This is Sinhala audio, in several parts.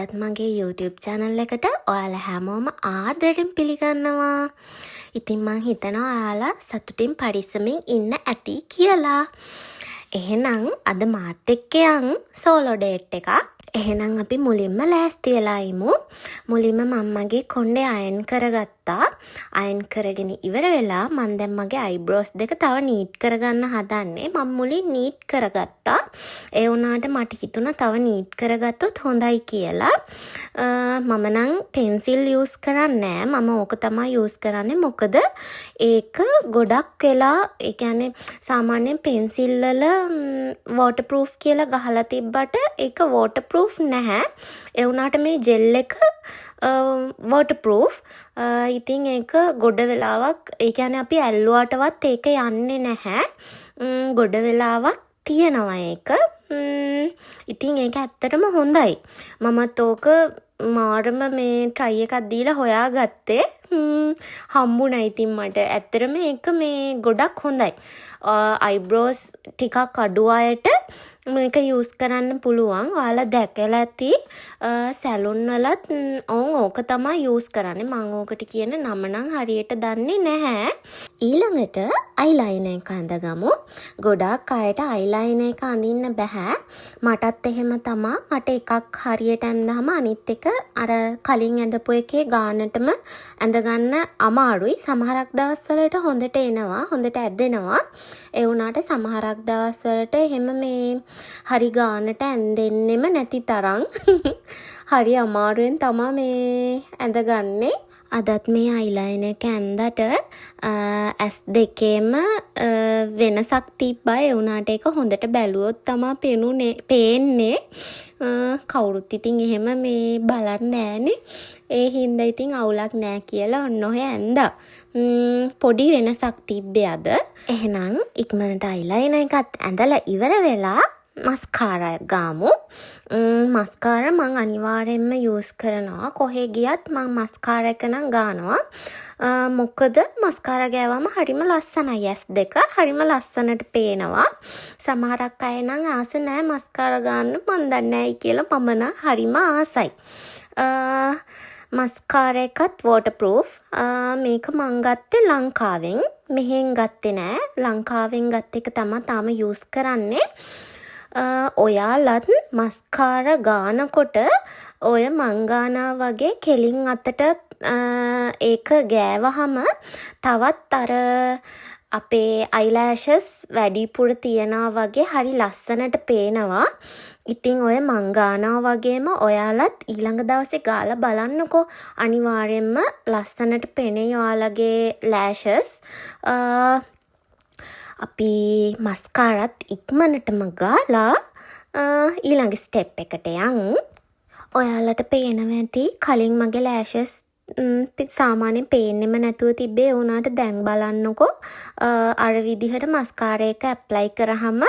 අදත් මගේ YouTube channel එකට ඔයාලා හැමෝම ආදරෙන් පිළිගන්නවා. ඉතින් මං හිතනවා ඔයාලා සතුටින් පරිස්සමින් ඉන්න ඇති කියලා. එහෙනම් අද මාත් එක්ක යන් solo date එකක්. එහෙනම් අපි මුලින්ම ලෑස්ති වෙලා ඉමු. මුලින්ම මම්මගේ කොණ්ඩේ අයන් කරගත්තා. අයන් කරගෙන ඉවර වෙලා මම දැන් මගේ eyebrows දෙක තව නීට් කරගන්න හදන්නේ. මම මුලින් නීට් කරගත්තා. ඒ වුණාට මට හිතුණා තව නීට් කරගත්තොත් හොඳයි කියලා. මම නම් පෙන්සිල් යූස් කරන්නේ නැහැ. මම ඕක තමයි යූස් කරන්නේ. මොකද ඒක ගොඩක් වෙලා ඒ කියන්නේ සාමාන්‍යයෙන් පෙන්සිල් වල waterproof කියලා ගහලා තිබ්බට ඒක waterproof නැහැ. ඒ වුණාට මේ ජෙල් එක waterproof. ඉතින් ඒක ගොඩ වෙලාවක් ඒ කියන්නේ අපි ඇල්ලුවාටවත් ඒක යන්නේ නැහැ. ගොඩ වෙලාවක් තියෙනවා ඒක. ඉතින් ඒක ඇත්තටම හොඳයි. මමත් ඕක මාරම මේ try එකක් දීලා හොයාගත්තේ. හම්බුණා ඉතින් මට. ඇත්තටම ඒක මේ ගොඩක් හොඳයි. eyebrows ටිකක් අඩු අයට මේක යූස් කරන්න පුළුවන්. ඔයාලා දැකලා ඇති සැලුන් වලත් ඕක තමයි යූස් කරන්නේ. මම ඕකට කියන නම නම් හරියට දන්නේ නැහැ. ඊළඟට eyeliner එක අඳගමු. ගොඩාක් අයට eyeliner එක අඳින්න බෑ. මටත් එහෙම තමයි. මට එකක් හරියට ඇඳහම අනිත් එක අර කලින් ඇඳපු එකේ ගානටම ඇඳගන්න අමාරුයි. සමහරක් දවස්වලට හොඳට එනවා. හොඳට ඇදෙනවා. ඒ වුණාට සමහරක් දවස්වලට එහෙම මේ හරි ගානට ඇඳෙන්නෙම නැති තරම් හරි අමාරුවෙන් තමයි මේ ඇඳගන්නේ. අදත් මේ eyeliner එක ඇඳට ඇස් දෙකේම වෙනසක් තිබ්බා. ඒ වුණාට ඒක හොඳට බැලුවොත් තමයි පේන්නේ. කවුරුත් ඉතින් එහෙම මේ බලන්නේ නැහනේ. ඒ හින්දා ඉතින් අවුලක් නැහැ කියලා ඔන්න ඔය ඇඳා. පොඩි වෙනසක් තිබ්බේ අද. එහෙනම් ඉක්මනට eyeliner එකත් ඇඳලා ඉවර වෙලා මස්කාරා ගාමු. මස්කාරා මං අනිවාර්යෙන්ම යූස් කරනවා. කොහේ ගියත් මං මස්කාරා එක නම් ගානවා. මොකද මස්කාරා ගෑවම හරිම ලස්සනයි. ඇස් දෙක හරිම ලස්සනට පේනවා. සමහරක් අය නම් ආස නැහැ මස්කාරා ගන්න. මන් දන්නේ නැහැ කියලා මම නම් හරිම ආසයි. මස්කාරා එකත් waterproof. මේක මං ගත්තේ ලංකාවෙන්. මෙහෙන් ගත්තේ නෑ. ලංකාවෙන් ගත්ත එක තමයි තාම යූස් කරන්නේ. ඔයාලත් මස්කාරා ගානකොට ඔය මං ගානා වගේ කෙලින් අතට ඒක ගෑවහම තවත් අර අපේ eyelashes වැඩිපුර තියනවා වගේ හරි ලස්සනට පේනවා. ඉතින් ඔය මං ගානවා වගේම ඔයාලත් ඊළඟ දවසේ ගාලා බලන්නකෝ. අනිවාර්යෙන්ම ලස්සනට පෙනේ ඔයාලගේ lashes. අපි මස්කාරාත් ඉක්මනටම ගාලා ඊළඟ ස්ටෙප් එකට යන්. ඔයාලට පේනවා ඇති කලින් මගේ lashes සාමාන්‍යයෙන් පේන්නෙම නැතුව තිබ්බේ. වුණාට දැන් බලන්නකෝ අර විදිහට මස්කාරා එක ඇප්ලයි කරාම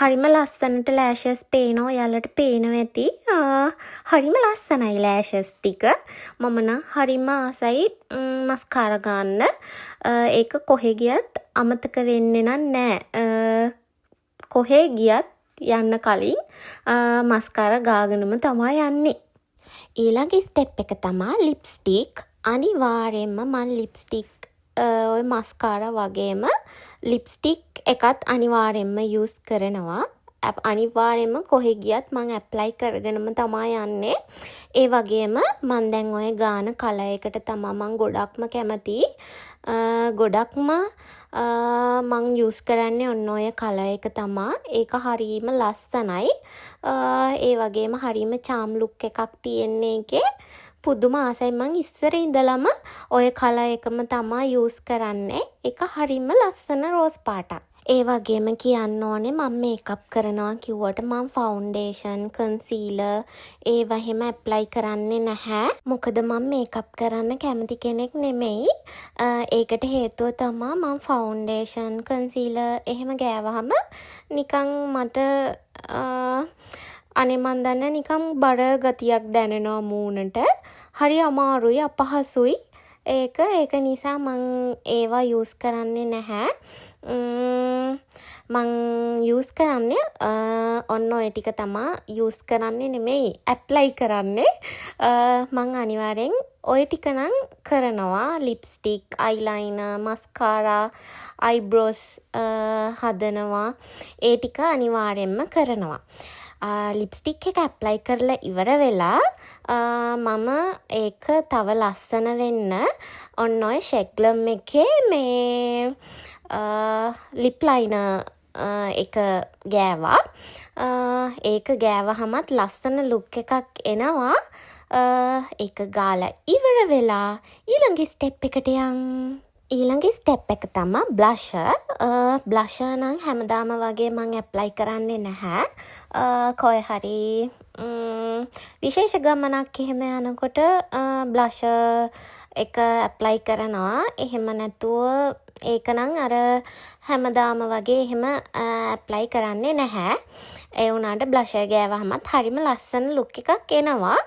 හරිම ලස්සනට lashes පේනවා. ඔයාලට පේනවා ඇති හරිම ලස්සනයි lashes ටික. මම නම් හරිම ආසයි මස්කාරා ගන්න. ඒක කොහෙ ගියත් අමතක වෙන්නේ නැහැ. කොහේ ගියත් යන්න කලින් මස්කාරා ගාගෙනම තමයි යන්නේ. ඊළඟ ස්ටෙප් එක තමයි ලිප්ස්ටික්. අනිවාර්යෙන්ම මම ලිප්ස්ටික් ඔය මස්කාරා වගේම ලිප්ස්ටික් එකත් අනිවාර්යෙන්ම යූස් කරනවා. අනිවාර්යෙන්ම කොහෙ ගියත් මම ඇප්ලයි කරගෙනම තමයි යන්නේ. ඒ වගේම මම දැන් ඔය ගාන කලර් එකට තමයි මම ගොඩක්ම කැමති. ගොඩක්ම මං යූස් කරන්නේ ඔන්න ඔය කලර් එක තමයි. ඒක හරීම ලස්සනයි. ඒ වගේම හරීම charm look එකක් තියෙන්නේ ඒකේ. පුදුම ආසයි. මං ඉස්සර ඉඳලම ඔය කලර් එකම තමයි යූස් කරන්නේ. ඒක හරීම ලස්සන රෝස් පාටක්. ඒ වගේම කියන්න ඕනේ මම මේකප් කරනවා කිව්වට මම ෆවුන්ඩේෂන්, කන්සීලර් ඒවා එහෙම ඇප්ලයි කරන්නේ නැහැ. මොකද මම මේකප් කරන්න කැමති කෙනෙක් නෙමෙයි. ඒකට හේතුව තමයි මම ෆවුන්ඩේෂන්, කන්සීලර් එහෙම ගෑවහම නිකන් මට අනේ මන් දන්නේ නිකන් බර ගතියක් දැනෙනවා මූණට. හරි අමාරුයි, අපහසුයි. ඒක නිසා මං ඒවා යූස් කරන්නේ නැහැ. මං යූස් කරන්නේ ඔන්න ඔය ටික තමා යූස් කරන්නේ නෙමෙයි ඇප්ලයි කරන්නේ. මං අනිවාර්යෙන් ඔය ටික නම් කරනවා. ලිප්ස්ටික්, අයිලයිනර්, මස්කාරා, අයිබ්‍රෝස් හදනවා. ඒ ටික අනිවාර්යෙන්ම කරනවා. ලිප්ස්ටික් එක ඇප්ලයි කරලා ඉවර වෙලා මම ඒක තව ලස්සන වෙන්න ඔන්න ඔය ෂෙග්ලම් එකේ මේ ලිප් ලයිනර් එක ගෑවා. ඒක ගෑවහමත් ලස්සන ලුක් එකක් එනවා. ඒක ගාලා ඉවර වෙලා ඊළඟ ස්ටෙප් එකට යන්. ඊළඟ ස්ටෙප් එක තමා බ්ලෂර්. බ්ලෂර් නම් හැමදාම වගේ මං ඇප්ලයි කරන්නේ නැහැ. කොයි හරි විශේෂ ගමනක් එහෙම යනකොට බ්ලෂර් එක ඇප්ලයි කරනවා. එහෙම නැතුව ඒක නම් අර හැමදාම වගේ එහෙම ඇප්ලයි කරන්නේ නැහැ. ඒ වුණාට බ්ලෂර් ගෑවහමත් හරිම ලස්සන ලුක් එකක් එනවා.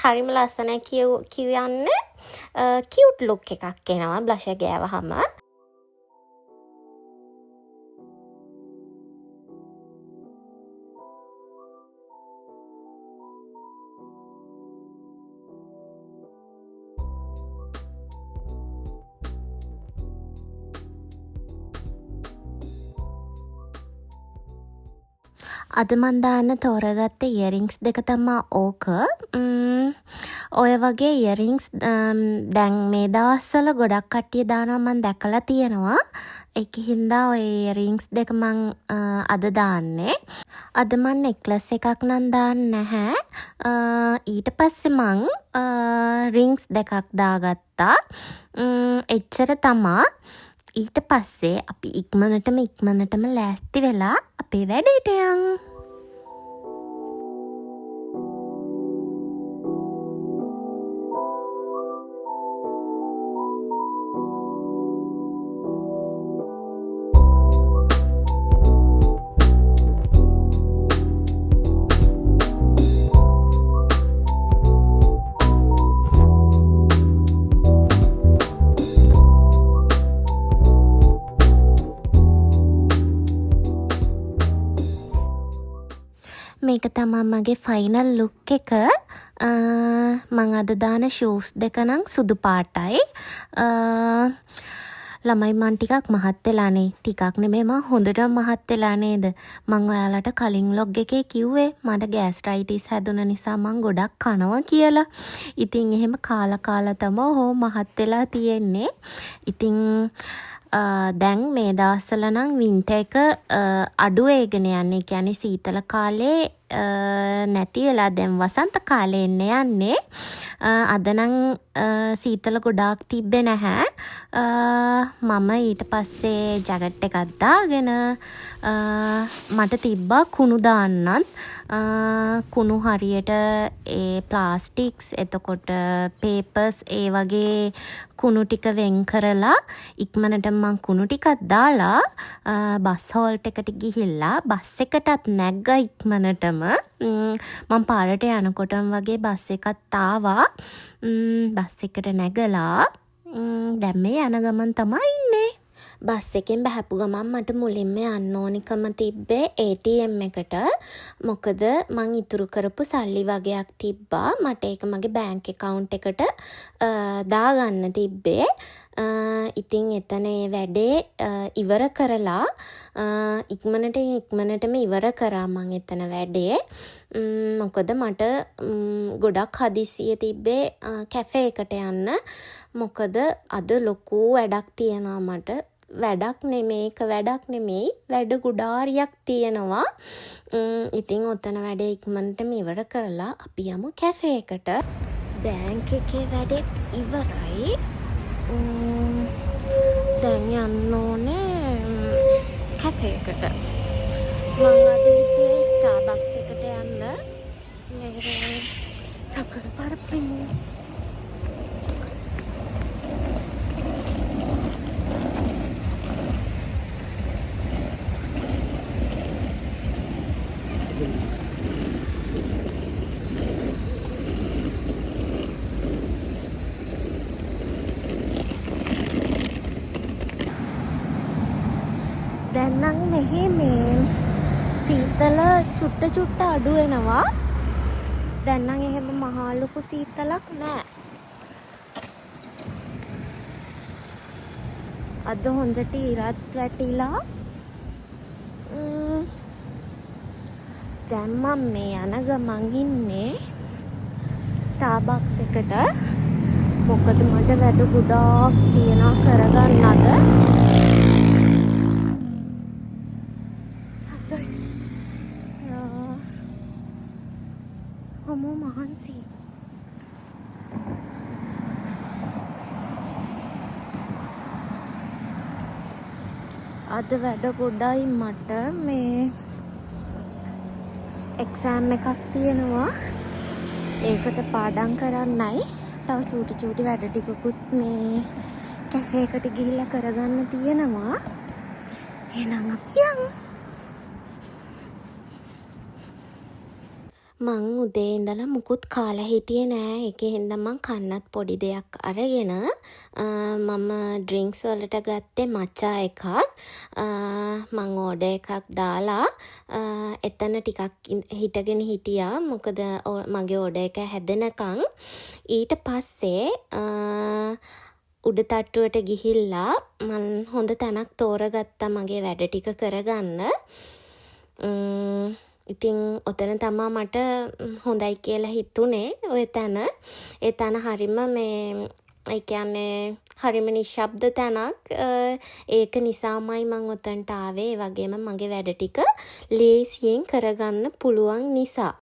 හරිම ලස්සනයි කියන්න කියුට් ලුක් එකක් එනවා බ්ලෂර් ගෑවහම. අද මන් දාන්න තෝරගත්ත ඉයරින්ග්ස් දෙක තමා ඕක. ඔය වගේ ඉයරින්ග්ස් දැන් මේ දවස්වල ගොඩක් කට්ටිය දානවා මන් දැකලා තියෙනවා. ඒක හින්දා ඔය ඉයරින්ග්ස් දෙක මං අද දාන්නේ. අද මන් නෙක්ලස් එකක් නම් දාන්නේ නැහැ. ඊට පස්සේ මං රින්ග්ස් දෙකක් දාගත්තා. එච්චර තමා. ඊට පස්සේ අපි ඉක්මනටම ලෑස්ති වෙලා අපේ වැඩේට යන්. මේක තමා මගේ ෆයිනල් ලුක් එක. මං අද දාන ෂූස් දෙක නම් සුදු පාටයි. ළමයි මං ටිකක් මහත් වෙලානේ. ටිකක් නෙමෙයි මං හොඳටම මහත් වෙලා නේද? මං ඔයාලට කලින් vlog එකේ කිව්වේ මට ගෑස්ට්‍රයිටිස් හැදුන නිසා මං ගොඩක් කනවා කියලා. ඉතින් එහෙම කාලා තමයි හෝ මහත් වෙලා තියෙන්නේ. ඉතින් දැන් මේ දවස්වල නම් වින්ටර් එක අඩු වේගෙන යන්නේ. ඒ කියන්නේ සීතල කාලේ නැති වෙලා දැන් වසන්ත කාලේ එන්න යන්නේ. අද නම් සීතල ගොඩාක් තිබ්බේ නැහැ. මම ඊට පස්සේ ජැකට් එකක් දාගෙන මට තිබ්බා කුණු දාන්නත්. කුණු හරියට ඒ ප්ලාස්ටික්ස් එතකොට පේපර්ස් ඒ වගේ කුණු ටික වෙන් කරලා ඉක්මනට මං කුණු ටිකක් දාලා බස් හෝල්ට් එකට ගිහිල්ලා බස් එකටත් නැග්ගා ඉක්මනටම. මං පාරට යනකොටම වගේ බස් එකත් ආවා. බස් එකට නැගලා දැන් මේ යන ගමන් තමයි ඉන්නේ. බස් එකෙන් බහැපු ගමන් මට මුලින්ම යන්න ඕනිකම තිබ්බේ ATM එකට. මොකද මං ඉතුරු කරපු සල්ලි වගේක් තිබ්බා. මට ඒක මගේ බැංක් account එකට දාගන්න තිබ්බේ. ඉතින් එතන ඒ වැඩේ ඉවර කරලා ඉක්මනටම ඉවර කරා මං එතන වැඩේ. මොකද මට ගොඩක් හදිසිය තිබ්බේ කැෆේ එකට යන්න. මොකද අද ලොකු වැඩක් තියෙනවා මට. වැඩක් නෙමෙයි වැඩ ගුඩාරියක් තියෙනවා. ඉතින් ඔතන වැඩේ ඉක්මනටම ඉවර කරලා අපි යමු කැෆේ එකට. බැංක් එකේ වැඩේ ඉවරයි. දැන් යන්න ඕනේ කැෆේ එකට. මං අද හිතුවේ ස්ටාර්බක්ස් එකට යන්න. රකල් පරපිමු. දැන් නම් මෙහි මේ සීතල චුට්ට අඩු වෙනවා. දැන් නම් එහෙම මහා ලොකු සීතලක් නෑ. අද හොඳට ඉරත් වැටිලා දැන් මම මේ යන ගමන් ඉන්නේ ස්ටාර්බක්ස් එකට. මොකද මට වැඩ ගොඩාක් තියෙනවා කරගන්න අද. හමු මහන්සි. අද වැඩ ගොඩයි මට. මේ එක්සෑම් එකක් තියෙනවා. ඒකට පාඩම් කරන්නයි. තව චූටි වැඩ ටිකකුත් මේ කැෆේ එකට ගිහිල්ලා කරගන්න තියෙනවා. එහෙනම් අපි යමු. මං උදේ ඉඳලා මුකුත් කාලා හිටියේ නෑ. ඒකේ හින්දා මං කන්නත් පොඩි දෙයක් අරගෙන මම ඩ්‍රින්ක්ස් වලට ගත්තේ මචා එකක්. මං ඕඩර් එකක් දාලා එතන ටිකක් හිටගෙන හිටියා. මොකද මගේ ඕඩර් එක හැදෙනකන්. ඊට පස්සේ උඩ තට්ටුවට ගිහිල්ලා මං හොඳ තැනක් තෝරගත්තා මගේ වැඩ ටික කරගන්න. ඉතින් ඔතන තමා මට හොඳයි කියලා හිතුනේ ඔය තැන. ඒ තැන හරිම මේ ඒ කියන්නේ හරිම නිශ්ශබ්ද තැනක්. ඒක නිසාමයි මං ඔතනට ආවේ. ඒ වගේම මගේ වැඩ ටික ලේසියෙන් කරගන්න පුළුවන් නිසා.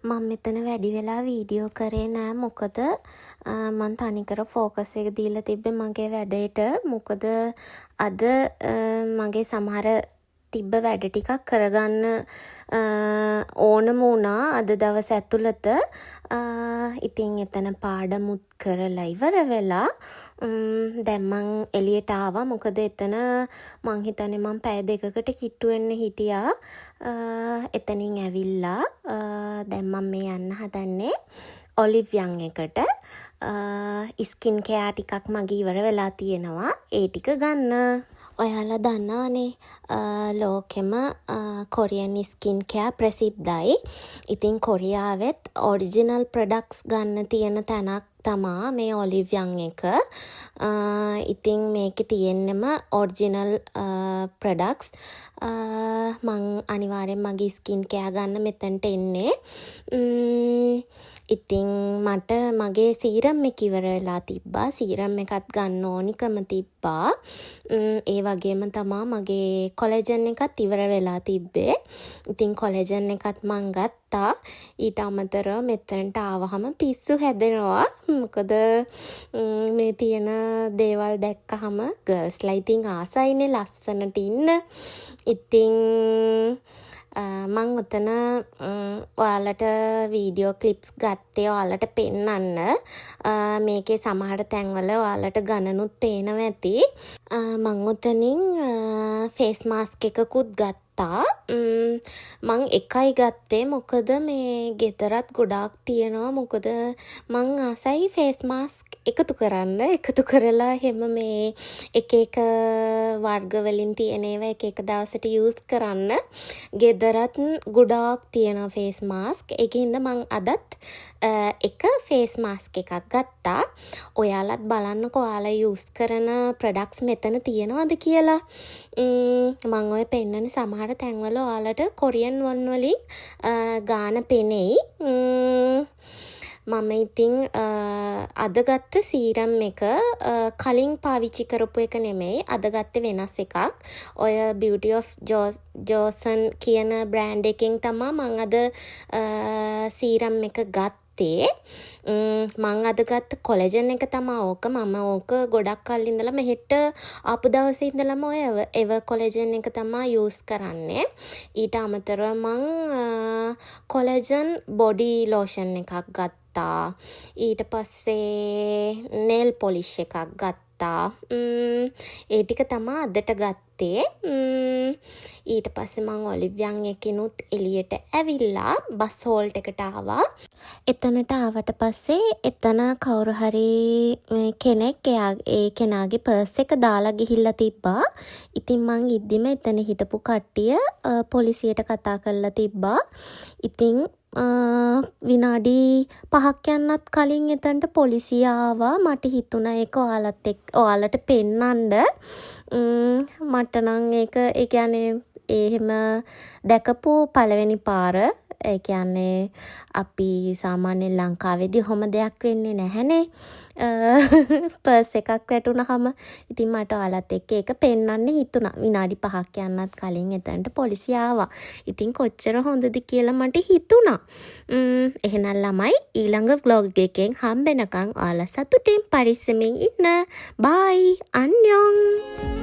මම මෙතන වැඩි වෙලා වීඩියෝ කරේ නෑ. මොකද මං තනිකර ෆෝකස් එක දීලා තිබ්බේ මගේ වැඩේට. මොකද අද මගේ සමහර තිබ්බ වැඩ ටිකක් කරගන්න ඕනම වුණා අද දවස් ඇතුළත. ඉතින් එතන පාඩමුත් කරලා ඉවර වෙලා දැන් මං එළියට ආවා. මොකද එතන මං හිතන්නේ මං පැය දෙකකට කිට්ටු වෙන්න හිටියා. එතනින් ඇවිල්ලා දැන් මම මේ යන්න හදන්නේ ඔලිව් යන් එකට. ස්කින් කෙයාර් ටිකක් මගේ ඉවර වෙලා තියෙනවා. ඒ ටික ගන්න. ඔයාලා දන්නවනේ ලෝකෙම කොරියන් ස්කින් කෙයාර් ප්‍රසිද්ධයි. ඉතින් කොරියාවෙත් ඔරිජිනල් ප්‍රොඩක්ට්ස් ගන්න තියෙන තැනක් තමා මේ ඔලිව් යන් එක. ඉතින් මේකේ තියෙන්නෙම ඔරිජිනල් ප්‍රොඩක්ට්ස්. මං අනිවාර්යෙන් මගේ ස්කින් කෙයාර් ගන්න මෙතනට එන්නේ. ඉතින් මට මගේ සීරම් එක ඉවර වෙලා තිබ්බා. සීරම් එකත් ගන්න ඕනිකම තිබ්බා. ඒ වගේම තමා මගේ කොලෙජන් එකත් ඉවර වෙලා තිබ්බේ. ඉතින් කොලෙජන් එකත් මං ගත්තා. ඊට අමතරව මෙතනට ආවහම පිස්සු හැදෙනවා. මොකද මේ තියෙන දේවල් දැක්කහම ගර්ල්ස්ලා ඉතින් ආසයිනේ ලස්සනට ඉන්න. ඉතින් මං ඔතන ඔයාලට වීඩියෝ ක්ලිප්ස් ගත්තේ ඔයාලට පෙන්නන්න. මේකේ සමහර තැන්වල ඔයාලට ගණනුත් පේනවා ඇති. මං ඔතනින් ෆේස් මාස්ක් එකකුත් ගත්තා. මං එකයි ගත්තේ මොකද මේ ගෙදරත් ගොඩාක් තියෙනවා. මොකද මං ආසයි ෆේස් මාස්ක් එකතු කරන්න. එකතු කරලා එහෙම මේ එක එක වර්ගවලින් තියෙන ඒවා එක එක දවසට යූස් කරන්න. ගෙදරත් ගොඩාක් තියෙනවා ෆේස් මාස්ක්. ඒකින්ද මං අදත් එක ෆේස් මාස්ක් එකක් ගත්තා. ඔයාලත් බලන්නකෝ ඔයාලා යූස් කරන ප්‍රොඩක්ට්ස් මෙතන තියෙනවද කියලා. මං ඔය පෙන්නන සමහර තැන්වල ඔයාලට කොරියන් වන් වලින් ගාන පෙනෙයි. මම ඉතින් අද ගත්ත සීරම් එක කලින් පාවිච්චි කරපු එක නෙමෙයි. අද ගත්තේ වෙනස් එකක්. ඔය Beauty of Joseon කියන බ්‍රෑන්ඩ් එකෙන් තමයි මං අද සීරම් එක ගත්තේ. මං අද ගත්ත කොලජන් එක තමයි ඕක. මම ඕක ගොඩක් කල් ඉඳලා මෙහෙට ආපු දවසේ ඉඳලම ඔය එව කොලජන් එක තමයි යූස් කරන්නේ. ඊට අමතරව මං කොලජන් බොඩි ලෝෂන් එකක් ගත්තා. ඊට පස්සේ නෙල් පොලිෂ් එකක් ගත්තා. ඒ ටික තමයි අදට ගත්තේ. ඊට පස්සේ මං ඔලිවියන් එකකිනුත් එළියට ඇවිල්ලා බස් හෝල්ට් එකට ආවා. එතනට ආවට පස්සේ එතන කවුරු හරි කෙනෙක් ඒ කෙනාගේ පර්ස් එක දාලා ගිහිල්ලා තිබ්බා. ඉතින් මං ඉද්දිම එතන හිටපු කට්ටිය පොලිසියට කතා කරලා තිබ්බා. ඉතින් විනාඩි 5ක් යන්නත් කලින් එතනට පොලිසිය ආවා. මට හිතුණා ඒක ඔයාලට පෙන්නන්න. මට නම් ඒක ඒ කියන්නේ එහෙම දැකපු පළවෙනි පාර. ඒ කියන්නේ අපි සාමාන්‍යයෙන් ලංකාවේදී ඔහොම දෙයක් වෙන්නේ නැහැනේ. පර්ස් එකක් වැටුනහම ඉතින් මට ඔයාලත් එක්ක ඒක පෙන්වන්න හිතුණා. විනාඩි 5ක් යන්නත් කලින් එතනට පොලිසිය ආවා. ඉතින් කොච්චර හොඳද කියලා මට හිතුණා. එහෙනම් ළමයි ඊළඟ vlog එකෙන් හම්බෙනකන් ඔයාලා සතුටින් පරිස්සමෙන් ඉන්න. බයි. අන්යොන්.